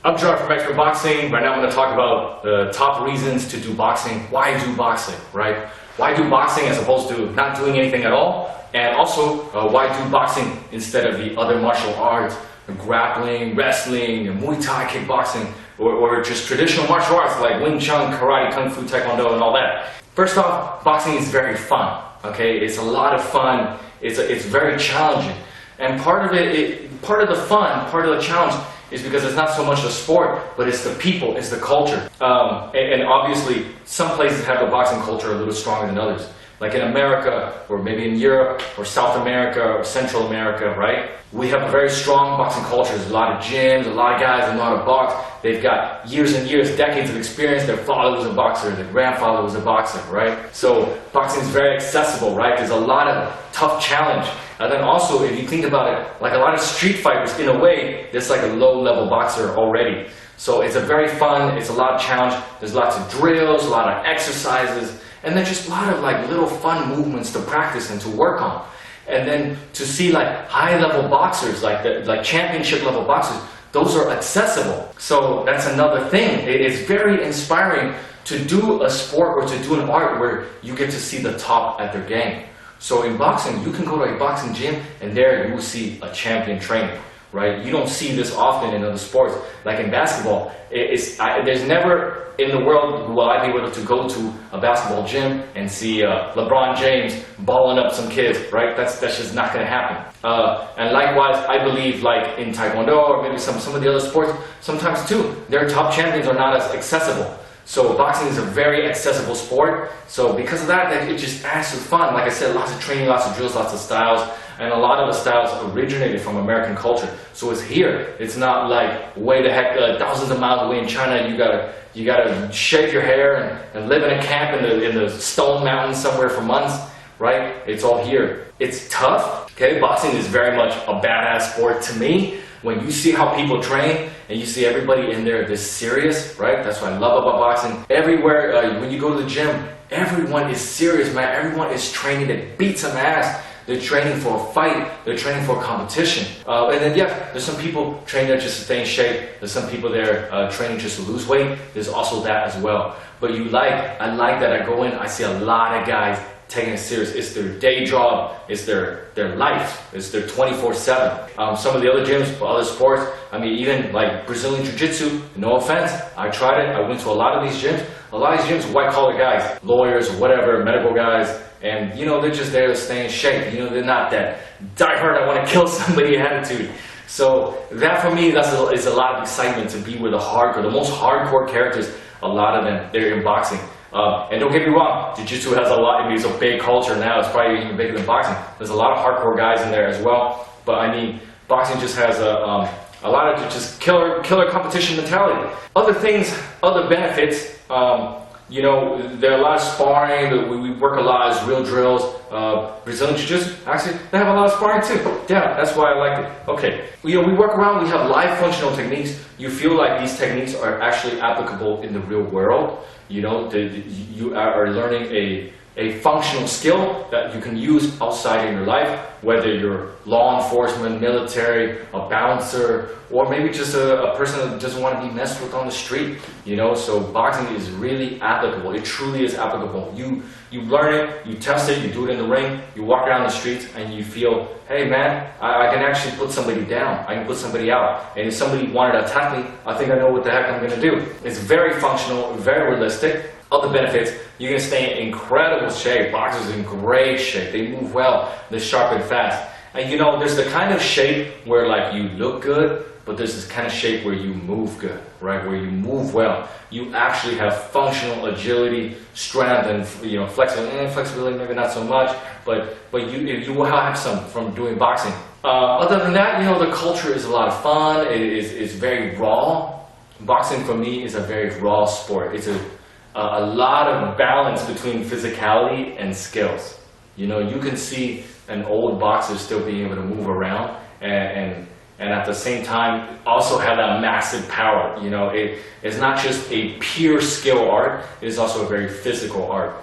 I'm John from Expert Boxing. Right now I'm going to talk about the top reasons to do boxing. Why do boxing, right? Why do boxing as opposed to not doing anything at all? And also, why do boxing instead of the other martial arts, grappling, wrestling, Muay Thai, kickboxing, or just traditional martial arts like Wing Chun, Karate, Kung Fu, Taekwondo, and all that? First off, boxing is very fun, okay? It's a lot of fun. It's very challenging. And part of the fun, part of the challenge is because it's not so much the sport, but it's the people, it's the culture. And obviously, some places have the boxing culture a little stronger than others. Like in America, or maybe in Europe, or South America, or Central America, right? We have a very strong boxing culture. There's a lot of gyms, a lot of guys that know how to box. They've got years and years, decades of experience. Their father was a boxer, their grandfather was a boxer, right? So boxing is very accessible, right? There's a lot of tough challenge. And then also, if you think about it, like a lot of street fighters, in a way, there's like a low-level boxer already. So it's a very fun, it's a lot of challenge. There's lots of drills, a lot of exercises, and then just a lot of like little fun movements to practice and to work on. And then to see like high-level boxers, like championship-level boxers, those are accessible. So that's another thing. It's very inspiring to do a sport or to do an art where you get to see the top at their game. So in boxing, you can go to a boxing gym and there you will see a champion training, right? You don't see this often in other sports. Like in basketball, there's never in the world will I be able to go to a basketball gym and see LeBron James balling up some kids, right? That's just not going to happen. And likewise, I believe like in Taekwondo or maybe some of the other sports, sometimes too, their top champions are not as accessible. So boxing is a very accessible sport. So because of that, it just adds to fun. Like I said, lots of training, lots of drills, lots of styles. And a lot of the styles originated from American culture. So it's here. It's not like way the heck thousands of miles away in China. You gotta shave your hair and live in a camp in the stone mountains somewhere for months, right? It's all here. It's tough. Okay, boxing is very much a badass sport to me. When you see how people train and you see everybody in there this serious, right? That's what I love about boxing. Everywhere, when you go to the gym, everyone is serious, man. Everyone is training to beat some ass. They're training for a fight. They're training for a competition. And then, yeah, there's some people training there just to stay in shape. There's some people there training just to lose weight. There's also that as well. But I like that I go in, I see a lot of guys taking it serious. It's their day job, it's their life, it's their 24/7. Some of the other gyms, other sports, I mean even like Brazilian Jiu-Jitsu, no offense, I tried it, I went to a lot of these gyms. A lot of these gyms are white collar guys, lawyers or whatever, medical guys, and you know, they're just there to stay in shape. You know, they're not that diehard, I want to kill somebody attitude. So that for me, is a lot of excitement to be with the most hardcore characters, a lot of them, they're in boxing. And don't get me wrong, Jiu-Jitsu has a lot, I mean, it's a big culture now, it's probably even bigger than boxing. There's a lot of hardcore guys in there as well, but I mean, boxing just has a lot of just killer competition mentality. Other things, other benefits, you know, there are a lot of sparring, we work a lot as real drills. Brazilian Jiu-Jitsu, actually, they have a lot of sparring too. Yeah, that's why I liked it. Okay, you know, we work around, we have live functional techniques. You feel like these techniques are actually applicable in the real world. You know, you are learning a functional skill that you can use outside in your life, whether you're law enforcement, military, a bouncer, or maybe just a person that doesn't want to be messed with on the street. You know, so boxing is really applicable. It truly is applicable. You learn it, you test it, you do it in the ring, you walk around the streets and you feel, hey man, I can actually put somebody down, I can put somebody out. And if somebody wanted to attack me, I think I know what the heck I'm going to do. It's very functional, very realistic. Other benefits, you're going to stay in incredible shape. Boxers in great shape. They move well. They're sharp and fast. And you know, there's the kind of shape where like you look good, but there's this kind of shape where you move good, right? Where you move well. You actually have functional agility, strength, and you know, flexibility maybe not so much, but you will have some from doing boxing. Other than that, you know, the culture is a lot of fun. It's very raw. Boxing for me is a very raw sport. It's a lot of balance between physicality and skills. You know, you can see an old boxer still being able to move around and at the same time also have that massive power. You know, it's not just a pure skill art, it is also a very physical art.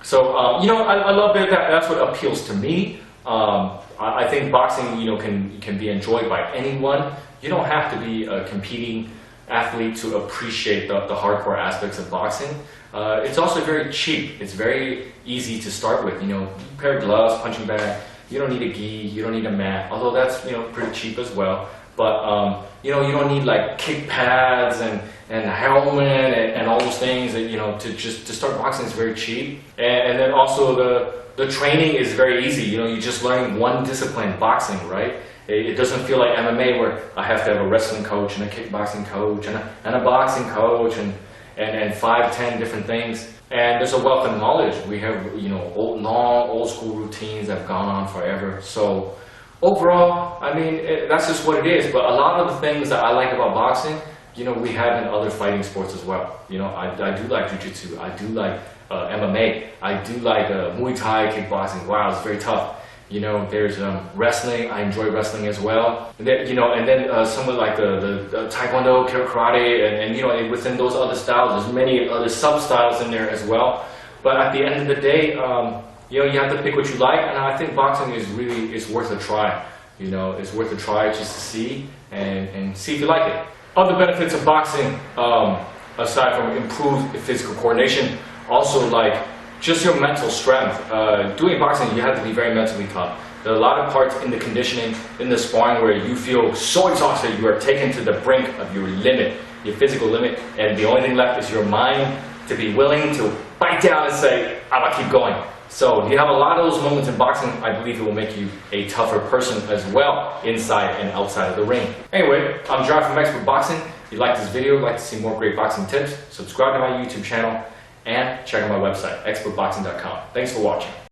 So, you know, I love that. That's what appeals to me. I think boxing, you know, can be enjoyed by anyone. You don't have to be competing athlete to appreciate the hardcore aspects of boxing. It's also very cheap. It's very easy to start with. You pair of gloves, punching bag. You don't need a gi, you don't need a mat, although that's pretty cheap as well. But you don't need like kick pads and a helmet and all those things that to start boxing is very cheap. And then also the training is very easy. You're just learning one discipline, boxing, right? It doesn't feel like MMA where I have to have a wrestling coach and a kickboxing coach and a boxing coach and 5-10 different things. And there's a wealth of knowledge. We have old school routines that have gone on forever. So overall, I mean, that's just what it is. But a lot of the things that I like about boxing, we have in other fighting sports as well. I do like jiu-jitsu. I do like MMA. I do like Muay Thai, kickboxing. Wow, it's very tough. There's wrestling. I enjoy wrestling as well. And then somewhat like the Taekwondo, karate, and within those other styles, there's many other sub-styles in there as well. But at the end of the day, you have to pick what you like, and I think boxing is worth a try. It's worth a try just to see and see if you like it. Other benefits of boxing, aside from improved physical coordination, also like just your mental strength. Doing boxing, you have to be very mentally tough. There are a lot of parts in the conditioning, in the sparring, where you feel so exhausted, you are taken to the brink of your limit, your physical limit, and the only thing left is your mind to be willing to bite down and say, I'm gonna keep going. So you have a lot of those moments in boxing. I believe it will make you a tougher person as well, inside and outside of the ring. Anyway, I'm John from Expert Boxing. If you like this video, like to see more great boxing tips, subscribe to my YouTube channel, and check out my website, expertboxing.com. Thanks for watching.